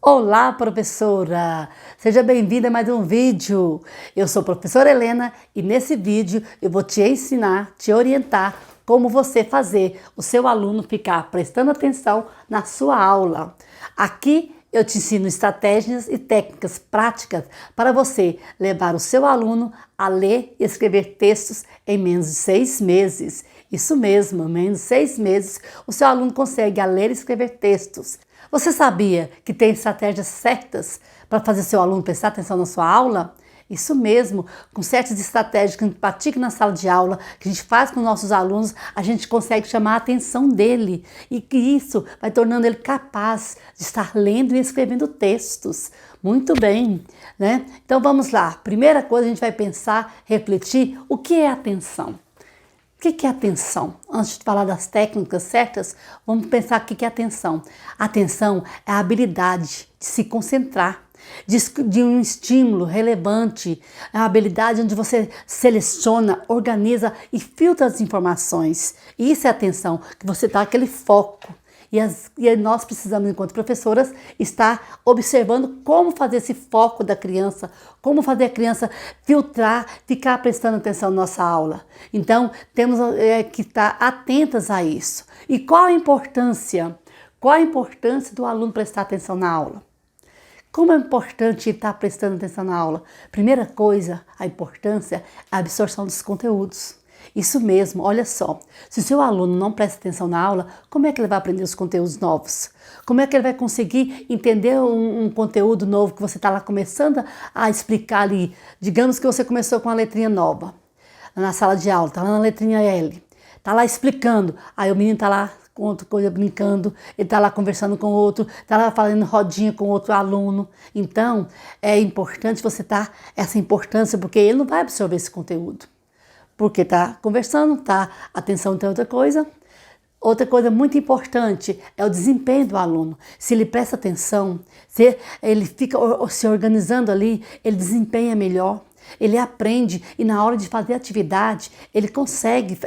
Olá, professora! Seja bem-vinda a mais um vídeo. Eu sou a professora Helena e nesse vídeo eu vou te ensinar, te orientar como você fazer o seu aluno ficar prestando atenção na sua aula. Aqui eu te ensino estratégias e técnicas práticas para você levar o seu aluno a ler e escrever textos em menos de 6 meses. Isso mesmo, em menos de 6 meses o seu aluno consegue ler e escrever textos. Você sabia que tem estratégias certas para fazer seu aluno prestar atenção na sua aula? Isso mesmo, com certas estratégias que a gente pratica na sala de aula, que a gente faz com nossos alunos, a gente consegue chamar a atenção dele e que isso vai tornando ele capaz de estar lendo e escrevendo textos. Muito bem, né? Então vamos lá. Primeira coisa, a gente vai pensar, refletir, o que é atenção? O que é atenção? Antes de falar das técnicas certas, vamos pensar o que é atenção. Atenção é a habilidade de se concentrar, de um estímulo relevante, é a habilidade onde você seleciona, organiza e filtra as informações. E isso é atenção, que você dá aquele foco. E nós precisamos, enquanto professoras, estar observando como fazer esse foco da criança, como fazer a criança filtrar, ficar prestando atenção na nossa aula. Então, temos que estar atentas a isso. E qual a importância? Qual a importância do aluno prestar atenção na aula? Como é importante estar prestando atenção na aula? Primeira coisa, a importância é a absorção dos conteúdos. Isso mesmo, olha só, se o seu aluno não presta atenção na aula, como é que ele vai aprender os conteúdos novos? Como é que ele vai conseguir entender um conteúdo novo que você está lá começando a explicar ali? Digamos que você começou com uma letrinha nova na sala de aula, está lá na letrinha L, está lá explicando, aí o menino está lá com outra coisa brincando, ele está lá conversando com outro, está lá falando rodinha com outro aluno. Então, é importante você dar essa importância, porque ele não vai absorver esse conteúdo. Porque está conversando, tá, atenção tem outra coisa. Outra coisa muito importante é o desempenho do aluno. Se ele presta atenção, se ele fica se organizando ali, ele desempenha melhor, ele aprende e na hora de fazer atividade, ele consegue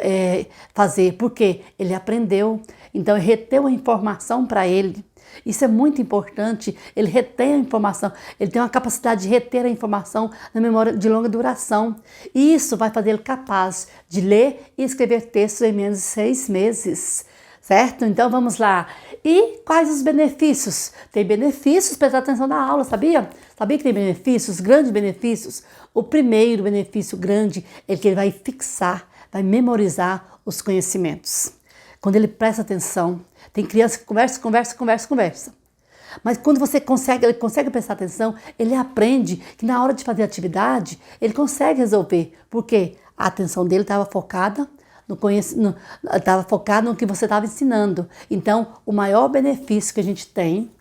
fazer, porque ele aprendeu, então ele reteu a informação para ele. Isso é muito importante, ele retém a informação, ele tem uma capacidade de reter a informação na memória de longa duração. E isso vai fazer ele capaz de ler e escrever textos em menos de 6 meses, certo? Então vamos lá. E quais os benefícios? Tem benefícios, prestar atenção na aula, sabia? Sabia que tem benefícios, grandes benefícios? O primeiro benefício grande é que ele vai fixar, vai memorizar os conhecimentos. Quando ele presta atenção, tem criança que conversa. Mas quando ele consegue prestar atenção, ele aprende que na hora de fazer atividade, ele consegue resolver. Porque a atenção dele estava focada no que você estava ensinando. Então, o maior benefício que a gente tem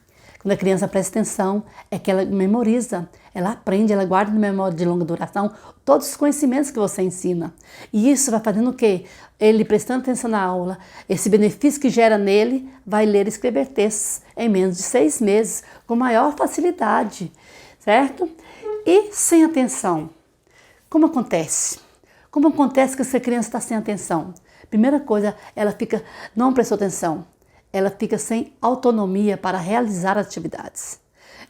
quando a criança presta atenção é que ela memoriza, ela aprende, ela guarda na memória de longa duração todos os conhecimentos que você ensina. E isso vai fazendo o quê? Ele prestando atenção na aula, esse benefício que gera nele, vai ler e escrever textos em menos de 6 meses, com maior facilidade, certo? E sem atenção, como acontece? Como acontece que essa criança está sem atenção? Primeira coisa, ela não prestou atenção. Ela fica sem autonomia para realizar atividades.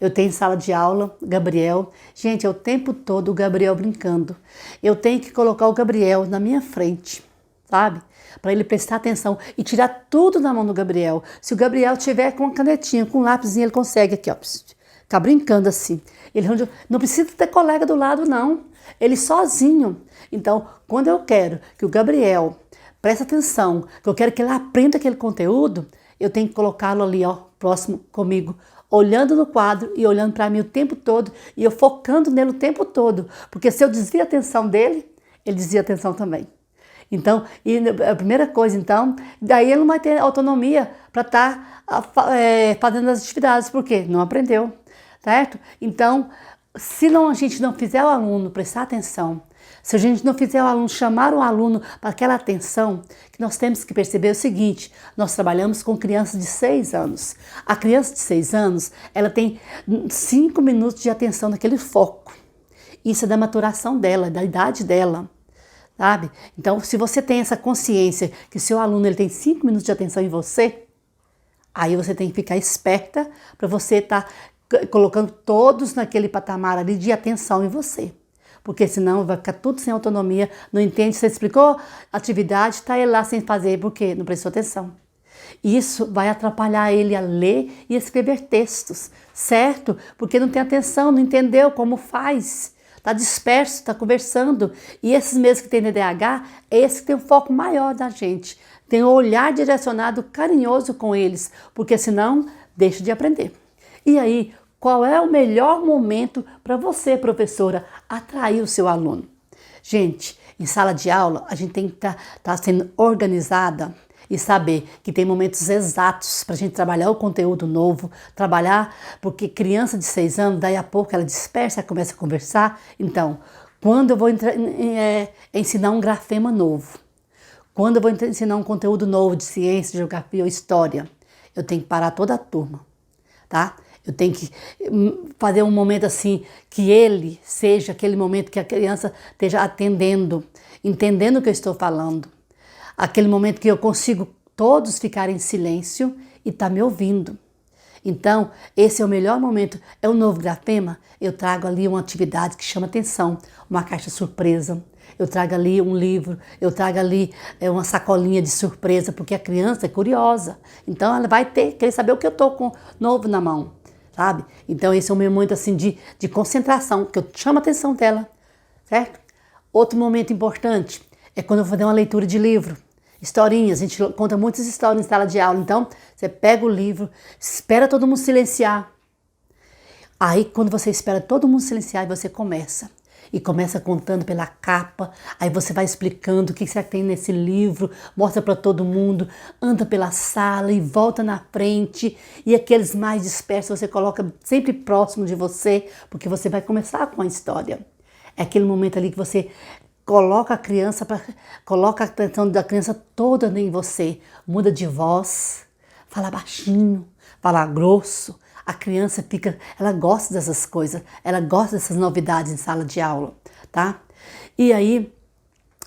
Eu tenho sala de aula, Gabriel, gente, é o tempo todo o Gabriel brincando. Eu tenho que colocar o Gabriel na minha frente, sabe? Para ele prestar atenção e tirar tudo da mão do Gabriel. Se o Gabriel tiver com uma canetinha, com um lápisinho, ele consegue aqui, ó, ficar brincando assim. Ele não precisa ter colega do lado, não. Ele sozinho. Então, quando eu quero que o Gabriel preste atenção, que eu quero que ele aprenda aquele conteúdo, eu tenho que colocá-lo ali, ó, próximo comigo, olhando no quadro e olhando para mim o tempo todo e eu focando nele o tempo todo. Porque se eu desvio a atenção dele, ele desvia a atenção também. Então, e a primeira coisa, então, daí ele não vai ter autonomia para estar fazendo as atividades, porque não aprendeu, certo? Então, se a gente não fizer o aluno prestar atenção, se a gente não fizer o aluno chamar o aluno para aquela atenção, que nós temos que perceber o seguinte, nós trabalhamos com crianças de 6 anos. A criança de 6 anos, ela tem 5 minutos de atenção naquele foco. Isso é da maturação dela, da idade dela, sabe? Então, se você tem essa consciência que o seu aluno ele tem 5 minutos de atenção em você, aí você tem que ficar esperta para você estar colocando todos naquele patamar ali de atenção em você. Porque senão vai ficar tudo sem autonomia, não entende, você explicou a atividade, está ele lá sem fazer, porque não prestou atenção. Isso vai atrapalhar ele a ler e escrever textos, certo? Porque não tem atenção, não entendeu como faz, está disperso, está conversando. E esses mesmos que têm TDAH, é esse que tem um foco maior da gente, tem um olhar direcionado carinhoso com eles, porque senão deixa de aprender. E aí, qual é o melhor momento para você, professora, atrair o seu aluno? Gente, em sala de aula, a gente tem que estar sendo organizada e saber que tem momentos exatos para a gente trabalhar o conteúdo novo, trabalhar, porque criança de 6 anos, daí a pouco ela dispersa, começa a conversar. Então, quando eu vou ensinar um grafema novo, quando eu vou ensinar um conteúdo novo de ciência, geografia ou história, eu tenho que parar toda a turma, tá? Eu tenho que fazer um momento assim, que ele seja aquele momento que a criança esteja atendendo, entendendo o que eu estou falando. Aquele momento que eu consigo todos ficarem em silêncio e tá me ouvindo. Então, esse é o melhor momento. É o novo grafema, eu trago ali uma atividade que chama atenção, uma caixa surpresa. Eu trago ali um livro, eu trago ali uma sacolinha de surpresa, porque a criança é curiosa. Então, ela vai querer saber o que eu estou com novo na mão. Sabe? Então esse é um momento assim de concentração, que eu chamo a atenção dela, certo? Outro momento importante é quando eu vou fazer uma leitura de livro, historinhas, a gente conta muitas histórias em sala de aula, então você pega o livro, espera todo mundo silenciar. Aí quando você espera todo mundo silenciar, você começa. E começa contando pela capa, aí você vai explicando o que você tem nesse livro, mostra para todo mundo, anda pela sala e volta na frente, e aqueles mais dispersos você coloca sempre próximo de você, porque você vai começar com a história. É aquele momento ali que você coloca a criança, coloca a atenção da criança toda em você, muda de voz, fala baixinho, fala grosso. A criança ela gosta dessas coisas, ela gosta dessas novidades em sala de aula, tá? E aí,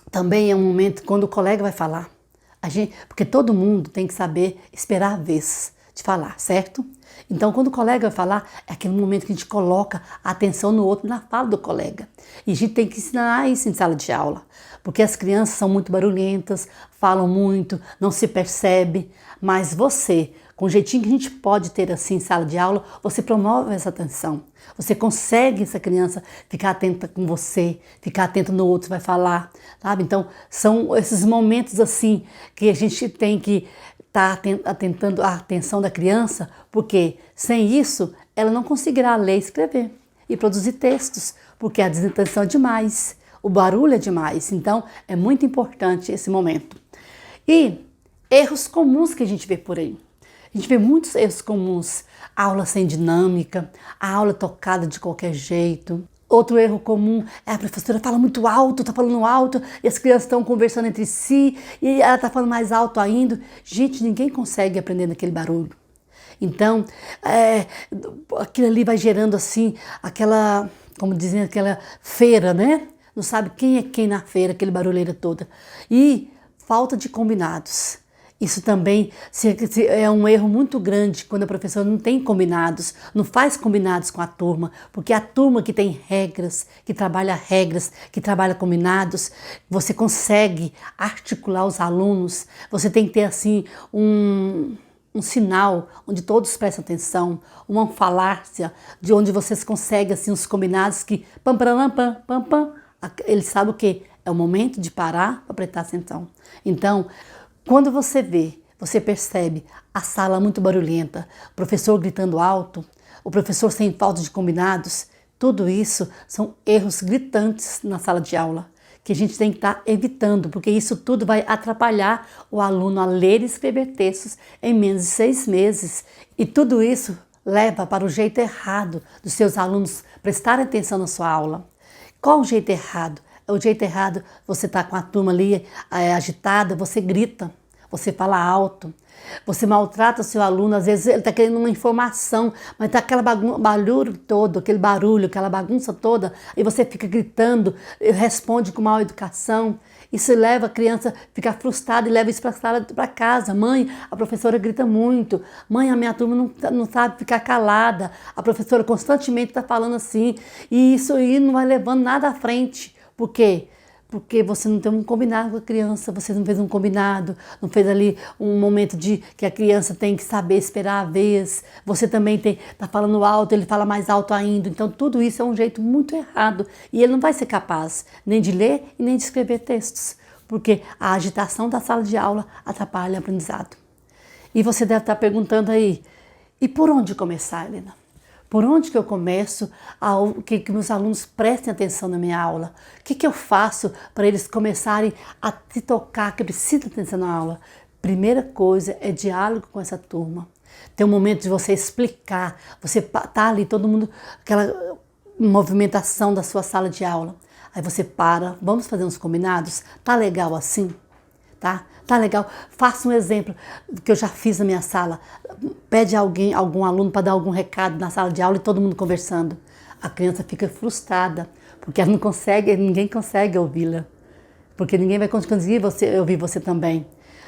também é um momento quando o colega vai falar, porque todo mundo tem que saber esperar a vez de falar, certo? Então, quando o colega vai falar, é aquele momento que a gente coloca a atenção no outro, na fala do colega. E a gente tem que ensinar isso em sala de aula, porque as crianças são muito barulhentas, falam muito, não se percebe, mas você, com o jeitinho que a gente pode ter assim em sala de aula, você promove essa atenção. Você consegue essa criança ficar atenta com você, ficar atenta no outro que vai falar, sabe? Então, são esses momentos assim que a gente tem que estar atentando a atenção da criança, porque sem isso ela não conseguirá ler e escrever e produzir textos, porque a desatenção é demais, o barulho é demais. Então, é muito importante esse momento. E erros comuns que a gente vê por aí. A gente vê muitos erros comuns, a aula sem dinâmica, a aula tocada de qualquer jeito. Outro erro comum é a professora fala muito alto, está falando alto, e as crianças estão conversando entre si, e ela está falando mais alto ainda. Gente, ninguém consegue aprender naquele barulho. Então, aquilo ali vai gerando assim, aquela, como dizem, aquela feira, né? Não sabe quem é quem na feira, aquele barulheira toda. E falta de combinados. Isso também é um erro muito grande quando a professora não tem combinados, não faz combinados com a turma, porque a turma que tem regras, que trabalha combinados, você consegue articular os alunos, você tem que ter assim um sinal onde todos prestam atenção, uma falácia de onde vocês conseguem assim os combinados que pam, pam, pam, pam, pam, eles sabem o que? É o momento de parar para prestar atenção. Então, quando você percebe a sala muito barulhenta, o professor gritando alto, o professor sem falta de combinados, tudo isso são erros gritantes na sala de aula, que a gente tem que estar evitando, porque isso tudo vai atrapalhar o aluno a ler e escrever textos em menos de 6 meses. E tudo isso leva para o jeito errado dos seus alunos prestarem atenção na sua aula. Qual o jeito errado? O jeito errado, você está com a turma ali agitada, você grita, você fala alto, você maltrata o seu aluno, às vezes ele está querendo uma informação, mas está aquele barulho todo, aquele barulho, aquela bagunça toda, e você fica gritando, responde com mal educação. Isso leva a criança a ficar frustrada e leva isso para casa. Mãe, a professora grita muito. Mãe, a minha turma não sabe ficar calada. A professora constantemente está falando assim. E isso aí não vai levando nada à frente. Por quê? Porque você não tem um combinado com a criança, você não fez um combinado, não fez ali um momento de que a criança tem que saber esperar a vez. Você também está falando alto, ele fala mais alto ainda. Então tudo isso é um jeito muito errado e ele não vai ser capaz nem de ler e nem de escrever textos, porque a agitação da sala de aula atrapalha o aprendizado. E você deve estar perguntando aí, e por onde começar, Helena? Por onde que eu começo que meus alunos prestem atenção na minha aula? O que eu faço para eles começarem a se tocar que precisa de atenção na aula? Primeira coisa é diálogo com essa turma. Tem um momento de você explicar, você tá ali, todo mundo, aquela movimentação da sua sala de aula. Aí você para, vamos fazer uns combinados? Tá legal assim? Tá legal? Faça um exemplo que eu já fiz na minha sala. Pede algum aluno para dar algum recado na sala de aula e todo mundo conversando. A criança fica frustrada, porque ela não consegue, ninguém consegue ouvi-la. Porque ninguém vai conseguir ouvir você também.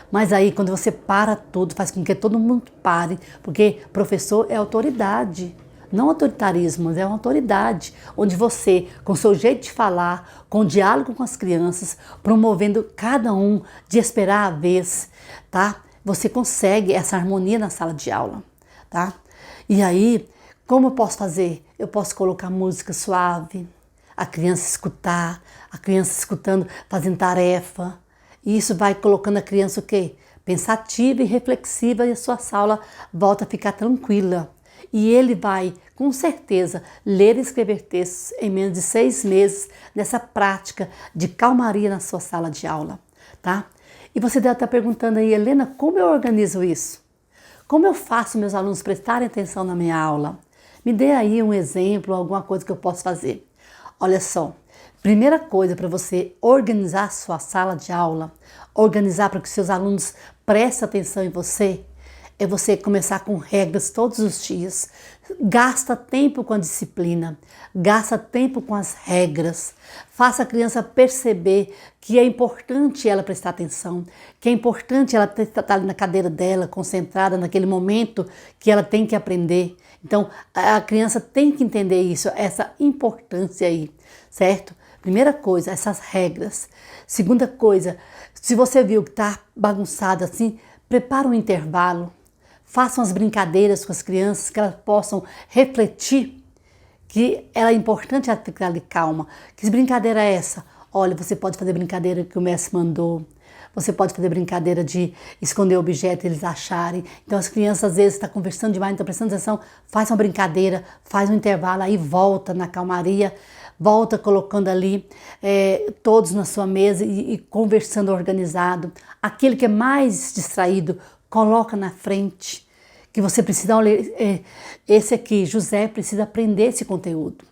Mas aí, quando você para tudo, faz com que todo mundo pare, porque professor é autoridade. Não autoritarismo, é uma autoridade, onde você, com seu jeito de falar, com diálogo com as crianças, promovendo cada um de esperar a vez, tá? Você consegue essa harmonia na sala de aula, tá? E aí, como eu posso fazer? Eu posso colocar música suave, a criança escutar, a criança escutando, fazendo tarefa. E isso vai colocando a criança o quê? Pensativa e reflexiva, e a sua sala volta a ficar tranquila. E ele vai, com certeza, ler e escrever textos em menos de 6 meses nessa prática de calmaria na sua sala de aula, tá? E você deve estar perguntando aí, Helena, como eu organizo isso? Como eu faço meus alunos prestarem atenção na minha aula? Me dê aí um exemplo, alguma coisa que eu possa fazer. Olha só, primeira coisa para você organizar a sua sala de aula, organizar para que seus alunos prestem atenção em você, é você começar com regras todos os dias. Gasta tempo com a disciplina, gasta tempo com as regras. Faça a criança perceber que é importante ela prestar atenção, que é importante ela estar ali na cadeira dela, concentrada naquele momento que ela tem que aprender. Então, a criança tem que entender isso, essa importância aí, certo? Primeira coisa, essas regras. Segunda coisa, se você viu que está bagunçado assim, prepara um intervalo. Façam as brincadeiras com as crianças, que elas possam refletir que é importante ela ficar ali calma. Que brincadeira é essa? Olha, você pode fazer brincadeira que o mestre mandou. Você pode fazer brincadeira de esconder objeto e eles acharem. Então as crianças às vezes estão conversando demais, não estão prestando atenção. Faz uma brincadeira, faz um intervalo, aí volta na calmaria. Volta colocando ali todos na sua mesa e conversando organizado. Aquele que é mais distraído, coloca na frente, que você precisa ler. Esse aqui, José, precisa aprender esse conteúdo.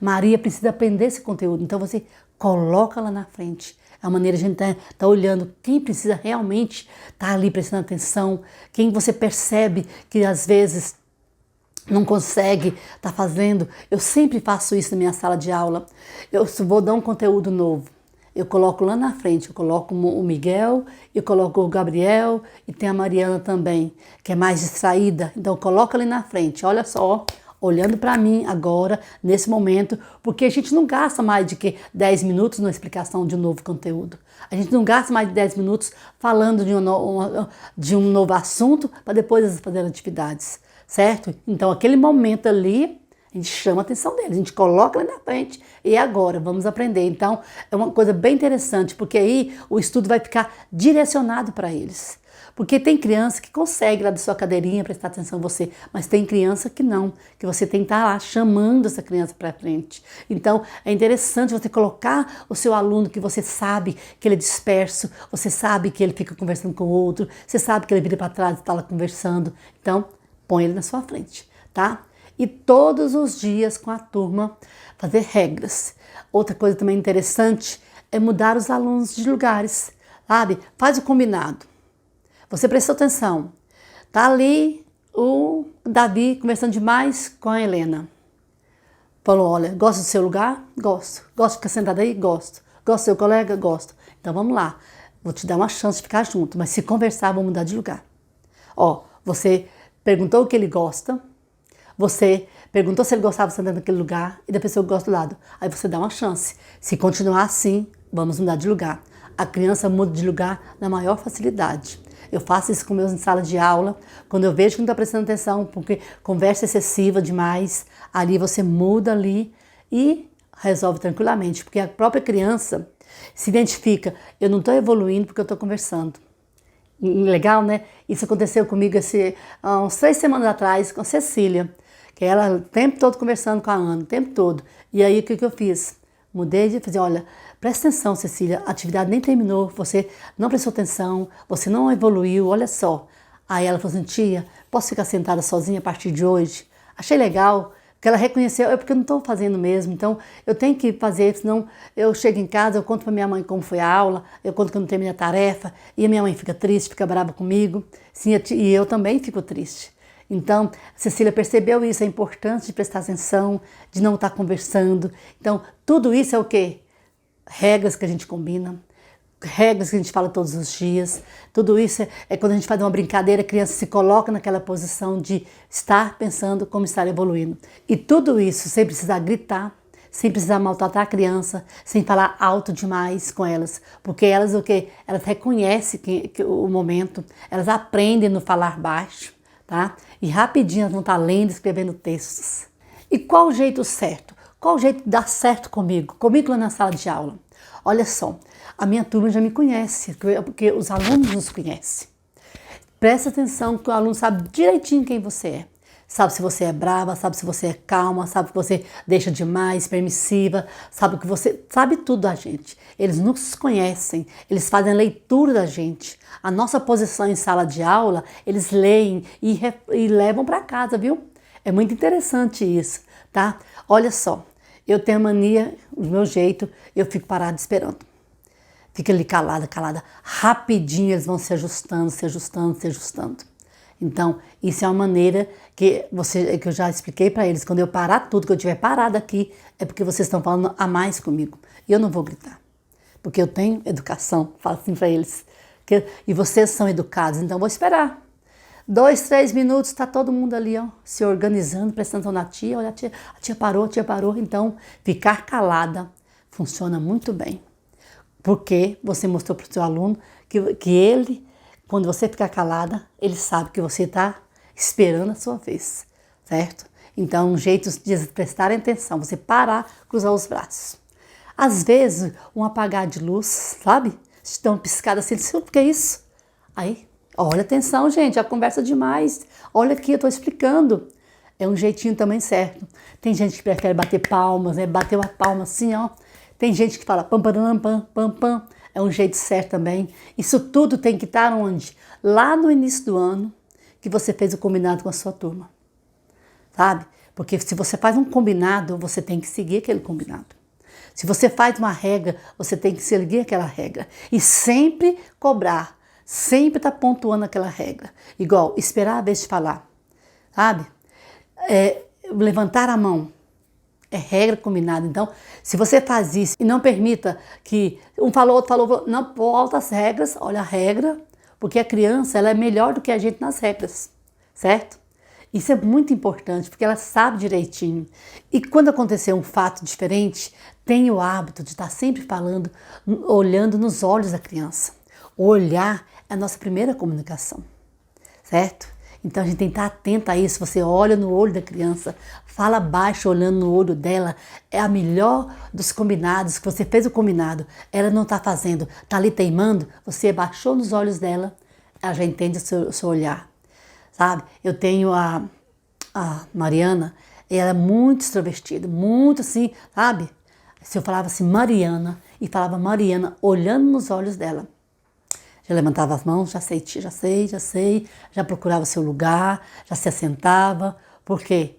Maria precisa aprender esse conteúdo. Então você coloca lá na frente. É a maneira de a gente tá olhando quem precisa realmente estar ali prestando atenção, quem você percebe que às vezes não consegue estar fazendo. Eu sempre faço isso na minha sala de aula. Eu vou dar um conteúdo novo. Eu coloco lá na frente, eu coloco o Miguel, eu coloco o Gabriel e tem a Mariana também, que é mais distraída. Então eu coloco ali na frente, olha só, olhando para mim agora, nesse momento, porque a gente não gasta mais de 10 minutos na explicação de um novo conteúdo. A gente não gasta mais de 10 minutos falando de um novo assunto para depois fazer atividades, certo? Então aquele momento ali, a gente chama a atenção deles, a gente coloca ali na frente e agora vamos aprender. Então é uma coisa bem interessante, porque aí o estudo vai ficar direcionado para eles. Porque tem criança que consegue lá da sua cadeirinha prestar atenção em você, mas tem criança que não, que você tem que estar lá chamando essa criança para frente. Então é interessante você colocar o seu aluno que você sabe que ele é disperso, você sabe que ele fica conversando com o outro, você sabe que ele vira para trás e está lá conversando. Então põe ele na sua frente, tá? E todos os dias com a turma fazer regras. Outra coisa também interessante é mudar os alunos de lugares, sabe? Faz o combinado. Você prestou atenção. Tá ali o Davi conversando demais com a Helena. Falou, olha, gosta do seu lugar? Gosto. Gosta de ficar sentado aí? Gosto. Gosta do seu colega? Gosto. Então vamos lá, vou te dar uma chance de ficar junto, mas se conversar, vamos mudar de lugar. Ó, você perguntou o que ele gosta, você perguntou se ele gostava de sentar naquele lugar e da pessoa que gosta do lado. Aí você dá uma chance. Se continuar assim, vamos mudar de lugar. A criança muda de lugar na maior facilidade. Eu faço isso com meus em sala de aula, quando eu vejo que não está prestando atenção, porque conversa excessiva demais, ali você muda ali e resolve tranquilamente, porque a própria criança se identifica, eu não estou evoluindo porque eu estou conversando. Legal, né? Isso aconteceu comigo há uns 3 semanas atrás com a Cecília, que ela o tempo todo conversando com a Ana, o tempo todo. E aí o que eu fiz? Mudei de fazer, olha, presta atenção, Cecília, a atividade nem terminou, você não prestou atenção, você não evoluiu, olha só. Aí ela falou assim, tia, posso ficar sentada sozinha a partir de hoje? Achei legal, que ela reconheceu, é porque eu não estou fazendo mesmo, então eu tenho que fazer, senão eu chego em casa, eu conto para minha mãe como foi a aula, eu conto que eu não terminei a tarefa, e a minha mãe fica triste, fica brava comigo, sim, e eu também fico triste. Então, a Cecília percebeu isso, a importância de prestar atenção, de não estar conversando. Então, tudo isso é o quê? Regras que a gente combina, regras que a gente fala todos os dias. Tudo isso é quando a gente faz uma brincadeira, a criança se coloca naquela posição de estar pensando como estar evoluindo. E tudo isso sem precisar gritar, sem precisar maltratar a criança, sem falar alto demais com elas. Porque elas o quê? Elas reconhecem o momento, elas aprendem no falar baixo. Tá? E rapidinho elas vão estar lendo, escrevendo textos. E qual o jeito certo? Qual o jeito que dá certo comigo? Comigo lá na sala de aula. Olha só, a minha turma já me conhece, porque os alunos nos conhecem. Presta atenção que o aluno sabe direitinho quem você é. Sabe se você é brava, sabe se você é calma, sabe que você deixa demais, permissiva, sabe que você sabe tudo da gente. Eles nos conhecem, eles fazem a leitura da gente. A nossa posição em sala de aula, eles leem e levam para casa, viu? É muito interessante isso, tá? Olha só, eu tenho a mania, o meu jeito, eu fico parada esperando. Fica ali calada, calada. Rapidinho eles vão se ajustando, se ajustando, se ajustando. Então, isso é uma maneira que eu já expliquei para eles. Quando eu parar tudo, que eu estiver parada aqui, é porque vocês estão falando a mais comigo. E eu não vou gritar, porque eu tenho educação. Falo assim para eles. E vocês são educados, então eu vou esperar. 2, 3 minutos, está todo mundo ali, ó, se organizando, prestando atenção na tia. Olha, a tia parou. Então, ficar calada funciona muito bem. Porque você mostrou para o seu aluno que ele... Quando você ficar calada, ele sabe que você está esperando a sua vez, certo? Então, um jeito de prestar atenção, você parar, cruzar os braços. Às vezes, um apagar de luz, sabe? Se dá uma piscada assim, o que é isso? Aí, olha atenção, gente, a conversa demais. Olha aqui, eu estou explicando. É um jeitinho também certo. Tem gente que prefere bater palmas, né? Bater uma palma assim, ó. Tem gente que fala pam, pam, pam, pam, pam. É um jeito certo também. Isso tudo tem que estar onde? Lá no início do ano, que você fez o combinado com a sua turma. Sabe? Porque se você faz um combinado, você tem que seguir aquele combinado. Se você faz uma regra, você tem que seguir aquela regra. E sempre cobrar, sempre estar pontuando aquela regra. Igual, esperar a vez de falar. Sabe? Levantar a mão. É regra combinada. Então, se você faz isso e não permita que um falou, outro falou, não volta as regras, olha a regra, porque a criança ela é melhor do que a gente nas regras, certo? Isso é muito importante, porque ela sabe direitinho. E quando acontecer um fato diferente, tem o hábito de estar sempre falando, olhando nos olhos da criança. O olhar é a nossa primeira comunicação, certo? Então a gente tem que estar atento a isso. Você olha no olho da criança, fala baixo olhando no olho dela. É a melhor dos combinados, que você fez o combinado. Ela não está fazendo, está ali teimando. Você baixou nos olhos dela, ela já entende o seu olhar. Sabe? Eu tenho a Mariana, ela é muito extrovertida, muito assim, sabe? Se eu falava assim, Mariana, e falava Mariana, olhando nos olhos dela. Já levantava as mãos, já sei, já procurava seu lugar, já se assentava, porque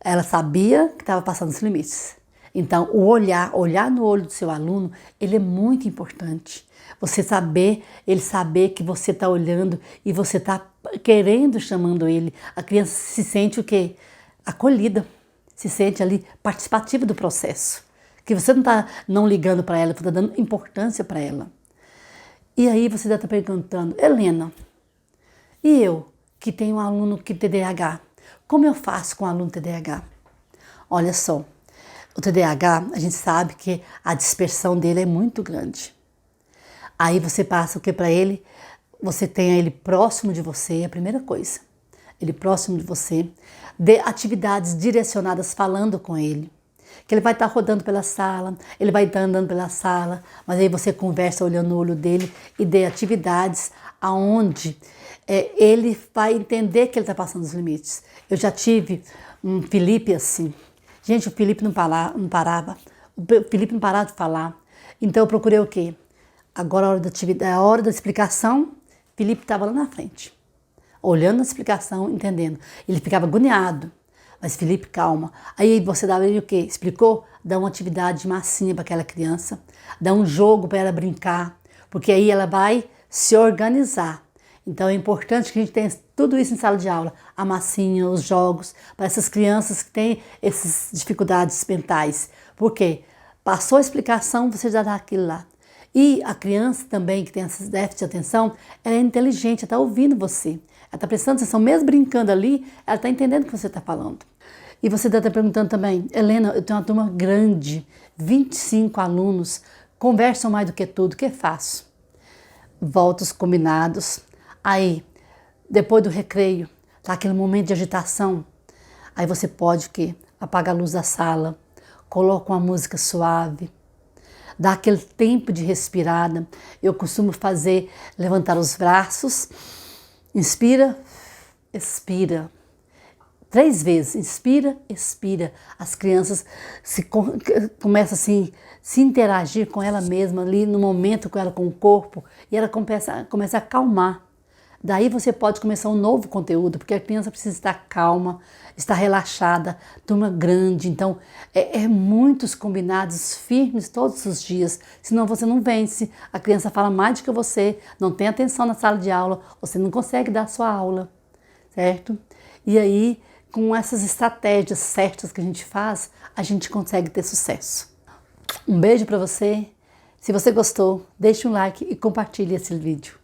ela sabia que estava passando os limites. Então, o olhar no olho do seu aluno, ele é muito importante. Ele saber que você está olhando e você está querendo, chamando ele. A criança se sente o quê? Acolhida, se sente ali participativa do processo. Que você não está não ligando para ela, você está dando importância para ela. E aí você deve estar perguntando, Helena, e eu que tenho um aluno que TDAH, como eu faço com um aluno TDAH? Olha só, o TDAH, a gente sabe que a dispersão dele é muito grande. Aí você passa o que para ele? Você tenha ele próximo de você, é a primeira coisa. Ele próximo de você, dê atividades direcionadas falando com ele. Que ele vai estar rodando pela sala, ele vai estar andando pela sala, mas aí você conversa olhando no olho dele e dê atividades aonde ele vai entender que ele está passando os limites. Eu já tive um Felipe assim. Gente, o Felipe não parava. O Felipe não parava de falar. Então eu procurei o quê? Agora a hora da atividade, a hora da explicação, Felipe estava lá na frente, olhando a explicação, entendendo. Ele ficava agoniado. Mas Felipe, calma. Aí você dá ele o quê? Explicou? Dá uma atividade massinha para aquela criança, dá um jogo para ela brincar, porque aí ela vai se organizar. Então é importante que a gente tenha tudo isso em sala de aula, a massinha, os jogos, para essas crianças que têm essas dificuldades mentais. Por quê? Passou a explicação, você já dá aquilo lá. E a criança também que tem esses déficits de atenção, ela é inteligente, ela está ouvindo você. Ela está prestando atenção, mesmo brincando ali, ela está entendendo o que você está falando. E você deve estar perguntando também, Helena, eu tenho uma turma grande, 25 alunos, conversam mais do que tudo, o que faço? Voltos combinados. Aí, depois do recreio, tá aquele momento de agitação. Aí você pode o quê? Apaga a luz da sala, coloca uma música suave, dá aquele tempo de respirada. Eu costumo fazer, levantar os braços, inspira, expira. 3 vezes, inspira, expira. As crianças começam assim, se interagir com ela mesma ali no momento com ela, com o corpo, e ela começa a acalmar. Daí você pode começar um novo conteúdo, porque a criança precisa estar calma, estar relaxada, turma grande, então muitos combinados firmes todos os dias, senão você não vence, a criança fala mais do que você, não tem atenção na sala de aula, você não consegue dar a sua aula, certo? E aí, com essas estratégias certas que a gente faz, a gente consegue ter sucesso. Um beijo para você, se você gostou, deixe um like e compartilhe esse vídeo.